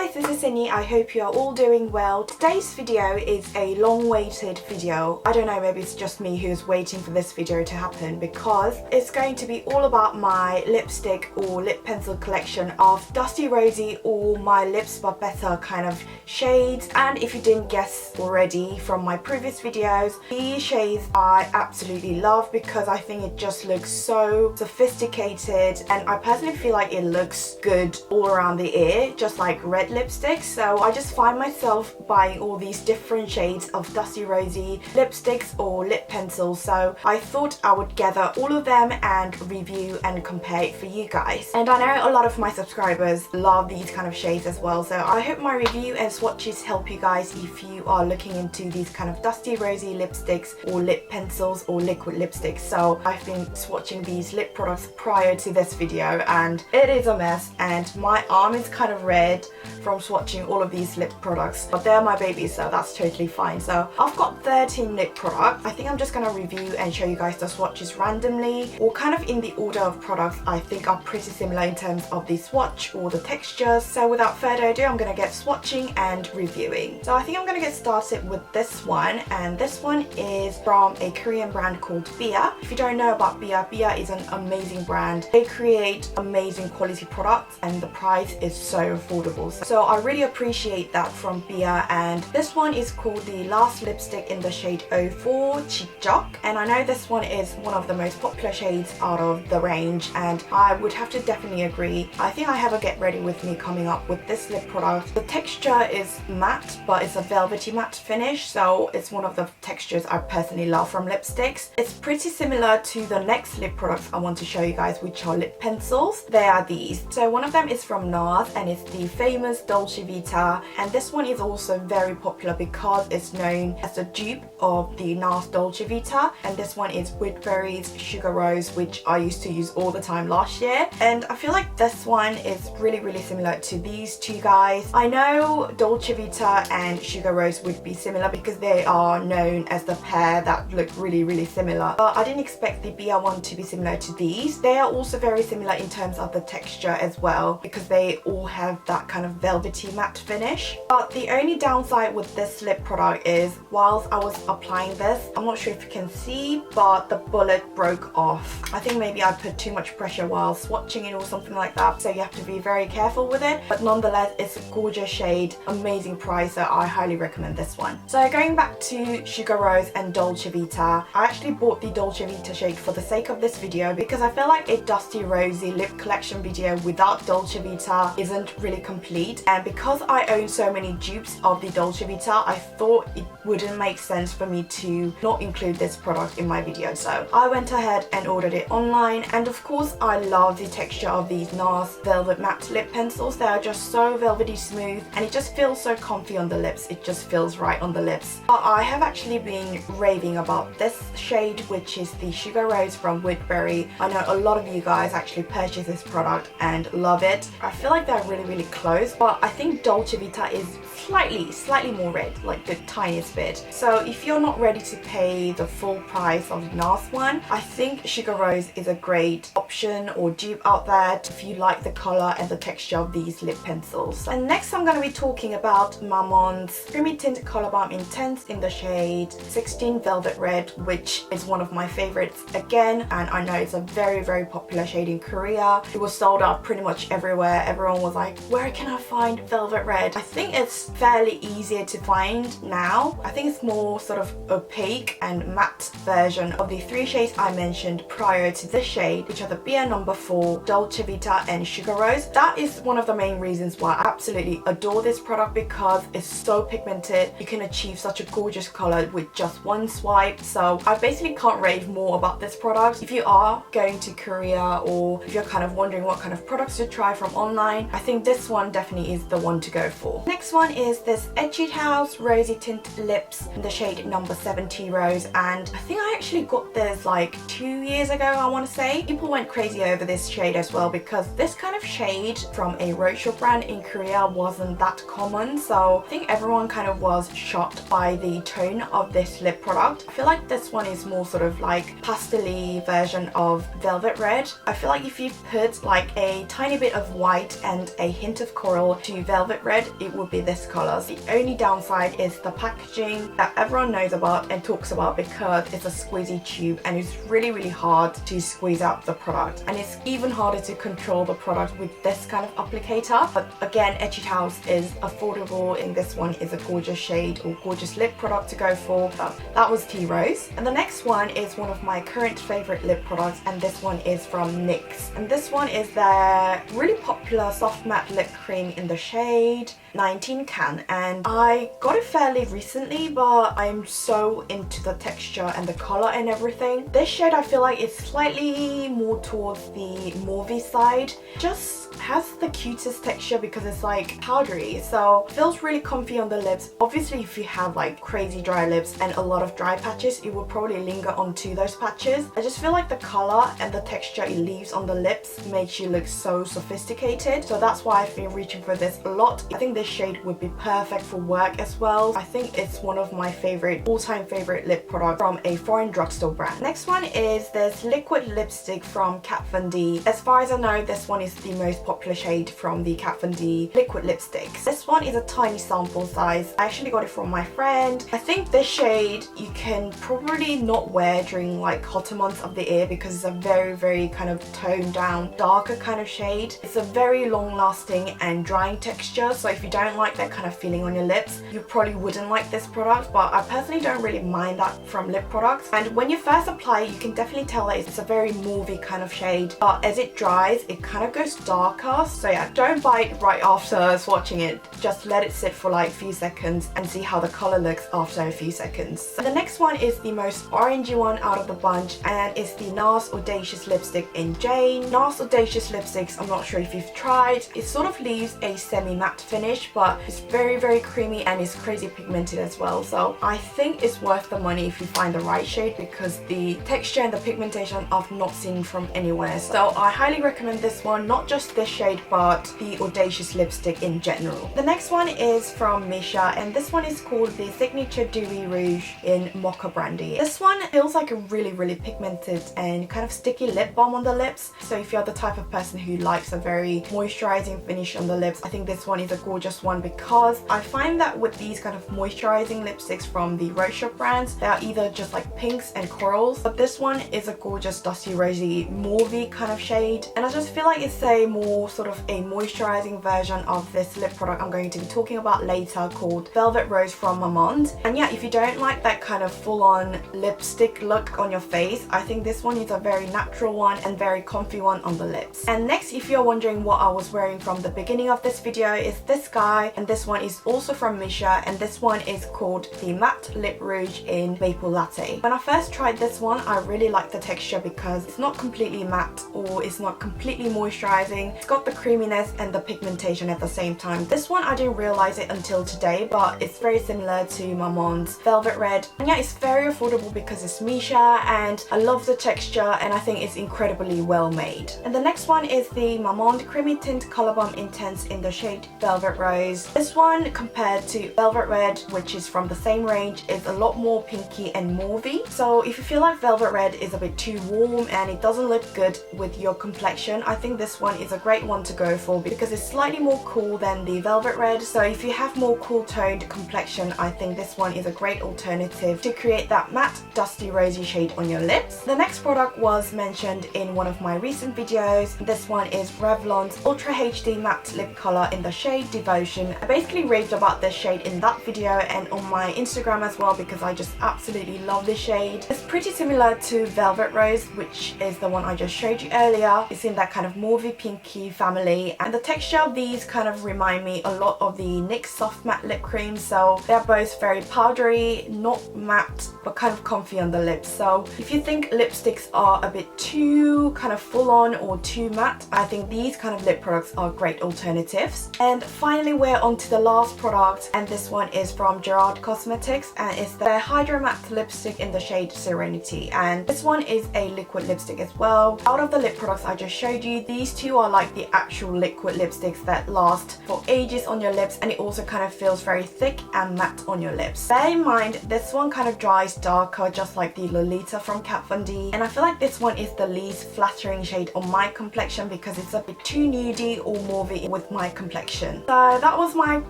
guys, this is Sydney. I hope you are all doing well. Today's video is a long-awaited video. I don't know, maybe it's just me who's waiting for this video to happen because it's going to be all about my lipstick or lip pencil collection of Dusty Rosey or My Lips But Better kind of shades. And if you didn't guess already from my previous videos, these shades I absolutely love because I think it just looks so sophisticated, and I personally feel like it looks good all around the ear, just like red lipstick. So I just find myself buying all these different shades of Dusty Rosey lipsticks or lip pencils, so I thought I would gather all of them and review and compare it for you guys. And I know a lot of my subscribers love these kind of shades as well, so I hope my review and swatches help you guys if you are looking into these kind of Dusty Rosey lipsticks or lip pencils or liquid lipsticks. So I've been swatching these lip products prior to this video and it is a mess, and my arm is kind of red from swatching all of these lip products, but they're my babies, so that's totally fine. So I've got 13 lip products. I think I'm just gonna review and show you guys the swatches randomly, or kind of in the order of products I think are pretty similar in terms of the swatch or the textures. So without further ado, I'm gonna get swatching and reviewing. So I think I'm gonna get started with this one, and this one is from a Korean brand called BBIA. If you don't know about BBIA, BBIA is an amazing brand. They create amazing quality products and the price is so affordable. So I really appreciate that from BBIA, and this one is called the Last Lipstick in the shade 04 Chijok, and I know this one is one of the most popular shades out of the range, and I would have to definitely agree. I think I have a get ready with me coming up with this lip product. The texture is matte, but it's a velvety matte finish, so it's one of the textures I personally love from lipsticks. It's pretty similar to the next lip products I want to show you guys, which are lip pencils. They are these. So one of them is from Nars and it's the famous Dolce Vita, and this one is also very popular because it's known as the dupe of the Nars Dolce Vita, and this one is WOODBURY's Sugar Rose, which I used to use all the time last year, and I feel like this one is really similar to these two guys. I know Dolce Vita and Sugar Rose would be similar because they are known as the pair that look really similar, but I didn't expect the BBIA one to be similar to these. They are also very similar in terms of the texture as well because they all have that kind of velvety matte finish. But the only downside with this lip product is whilst I was applying this, I'm not sure if you can see, but the bullet broke off. I think maybe I put too much pressure while swatching it or something like that, so you have to be very careful with it. But nonetheless, it's a gorgeous shade, amazing price, so I highly recommend this one. So going back to Sugar Rose and Dolce Vita, I actually bought the Dolce Vita shade for the sake of this video because I feel like a Dusty Rosey lip collection video without Dolce Vita isn't really complete, and because I own so many dupes of the Dolce Vita, I thought it wouldn't make sense for me to not include this product in my video. So I went ahead and ordered it online, and of course I love the texture of these Nars Velvet Matte lip pencils. They are just so velvety smooth and it just feels so comfy on the lips. It just feels right on the lips. But I have actually been raving about this shade, which is the Sugar Rose from WOODBURY. I know a lot of you guys actually purchase this product and love it. I feel like they're really close, but I think Dolce Vita is slightly more red, like the tiniest bit. So if you're not ready to pay the full price of the Nars one, I think Sugar Rose is a great option or dupe out there if you like the color and the texture of these lip pencils. And next I'm going to be talking about Mamonde's Creamy Tint Color Balm in Tint in the shade 16 Velvet Red, which is one of my favorites again, and I know it's a very popular shade in Korea. It was sold out pretty much everywhere. Everyone was like, where can I find Velvet Red? I think it's fairly easier to find now. I think it's more sort of opaque and matte version of the three shades I mentioned prior to this shade, which are the BBIA number 4, Dolce Vita and Sugar Rose. That is one of the main reasons why I absolutely adore this product, because it's so pigmented. You can achieve such a gorgeous color with just one swipe. So I basically can't rave more about this product. If you are going to Korea or if you're kind of wondering what kind of products to try from online, I think this one definitely is the one to go for. Next one is this Etude House Rosy Tint Lips in the shade number 70 Rose, and I think I actually got this like 2 years ago, I want to say. People went crazy over this shade as well because this kind of shade from a Rouge brand in Korea wasn't that common, so I think everyone kind of was shocked by the tone of this lip product. I feel like this one is more sort of like pastel-y version of Velvet Red. I feel like if you put like a tiny bit of white and a hint of coral or to velvet red, it would be this color. The only downside is the packaging that everyone knows about and talks about because it's a squeezy tube and it's really hard to squeeze out the product, and it's even harder to control the product with this kind of applicator. But again, Etude House is affordable and this one is a gorgeous shade or gorgeous lip product to go for. That was Tea Rose. And the next one is one of my current favorite lip products, and this one is from NYX, and this one is their really popular soft matte lip cream in the shade 19 Can, and I got it fairly recently, but I'm so into the texture and the color and everything. This shade I feel like it's slightly more towards the mauvey side. Just has the cutest texture because it's like powdery, so feels really comfy on the lips. Obviously if you have like crazy dry lips and a lot of dry patches, it will probably linger onto those patches. I just feel like the color and the texture it leaves on the lips makes you look so sophisticated, so that's why I've been reaching for this a lot. I think this shade would be perfect for work as well. I think it's one of my favorite, all-time favorite lip products from a foreign drugstore brand. Next one is this liquid lipstick from Kat Von D. As far as I know, this one is the most popular shade from the Kat Von D liquid lipsticks. This one is a tiny sample size. I actually got it from my friend. I think this shade you can probably not wear during like hotter months of the year because it's a very kind of toned down, darker kind of shade. It's a very long lasting and drying texture, so if you don't like that kind of feeling on your lips, you probably wouldn't like this product, but I personally don't really mind that from lip products. And when you first apply it, you can definitely tell that it's a very mauvey kind of shade, but as it dries it kind of goes darker. So yeah, don't buy it right after swatching it, just let it sit for like a few seconds and see how the color looks after a few seconds. And the next one is the most orangey one out of the bunch, and it's the Nars Audacious lipstick in Jane. Nars Audacious lipsticks, I'm not sure if you've tried, it sort of leaves a semi-matte finish, but it's very creamy and it's crazy pigmented as well, so I think it's worth the money if you find the right shade because the texture and the pigmentation I've not seen from anywhere. So I highly recommend this one, not just this shade but the Audacious lipstick in general. The next one is from Misha, and this one is called the Signature Dewy Rouge in Maka Brandy. This one feels like a really pigmented and kind of sticky lip balm on the lips, so if you're the type of person who likes a very moisturizing finish on the lips, I think this one is a gorgeous one because I find that with these kind of moisturizing lipsticks from the Rose Shop brands, they are either just like pinks and corals, but this one is a gorgeous Dusty Rosey mauvey kind of shade, and I just feel like it's a more sort of a moisturizing version of this lip product I'm going to be talking about later called Velvet Rose from Marmont. And yeah, if you don't like that kind of full-on lipstick look on your face, I think this one is a very natural one and very comfy one on the lips. And next, if you're wondering what I was wearing from the beginning of this video, is this guy, and this one is also from Misha, and this one is called the Matte Lip Rouge in Maple Latte. When I first tried this one, I really liked the texture because it's not completely matte or it's not completely moisturizing. It's got the creaminess and the pigmentation at the same time. This one I didn't realize it until today, but it's very similar to Marmont's Velvet Red. And yeah, it's very affordable because it's Misha, and I love the texture and I think it's incredibly well made. And the next one is the Marmont Creamy Tint Color Bomb Intense in the shade Velvet Rose. This one, compared to Velvet Red, which is from the same range, is a lot more pinky and mauvey. So if you feel like Velvet Red is a bit too warm and it doesn't look good with your complexion, I think this one is a great one to go for because it's slightly more cool than the Velvet Red. So if you have more cool toned complexion, I think this one is a great alternative to create that matte Dusty Rosy shade on your lips. The next product was mentioned in one of my recent videos. This one is Revlon's Ultra HD Matte Lip Color in the shade Devotion. I basically raved about this shade in that video and on my Instagram as well because I just absolutely love this shade. It's pretty similar to Velvet Rose, which is the one I just showed you earlier. It's in that kind of mauvey pinky family, and the texture of these kind of remind me a lot of the NYX Soft Matte Lip Cream, so they're both very powdery, not matte, but kind of comfy on the lips. So if you think lipsticks are a bit too kind of full on or too matte, I think these kind of lip products are great alternatives. And finally, we're on to the last product, and this one is from Gerard Cosmetics, and it's their Hydro Matte Lipstick in the shade Serenity. And this one is a liquid lipstick as well. Out of the lip products I just showed you, these two are like the actual liquid lipsticks that last for ages on your lips, and it also kind of feels very thick and matte on your lips. Bear in mind, this one kind of dries darker, just like the Lolita from Kat Von D, and I feel like this one is the least flattering shade on my complexion because it's a bit too nudie or mauvey with my my complexion. So that was my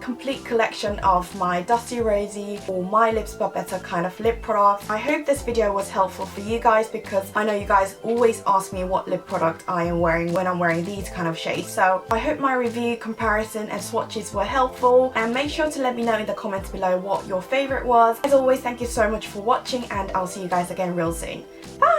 complete collection of my Dusty Rosey or My Lips But Better kind of lip products. I hope this video was helpful for you guys because I know you guys always ask me what lip product I am wearing when I'm wearing these kind of shades. So I hope my review, comparison and swatches were helpful, and make sure to let me know in the comments below what your favorite was. As always, thank you so much for watching and I'll see you guys again real soon. Bye!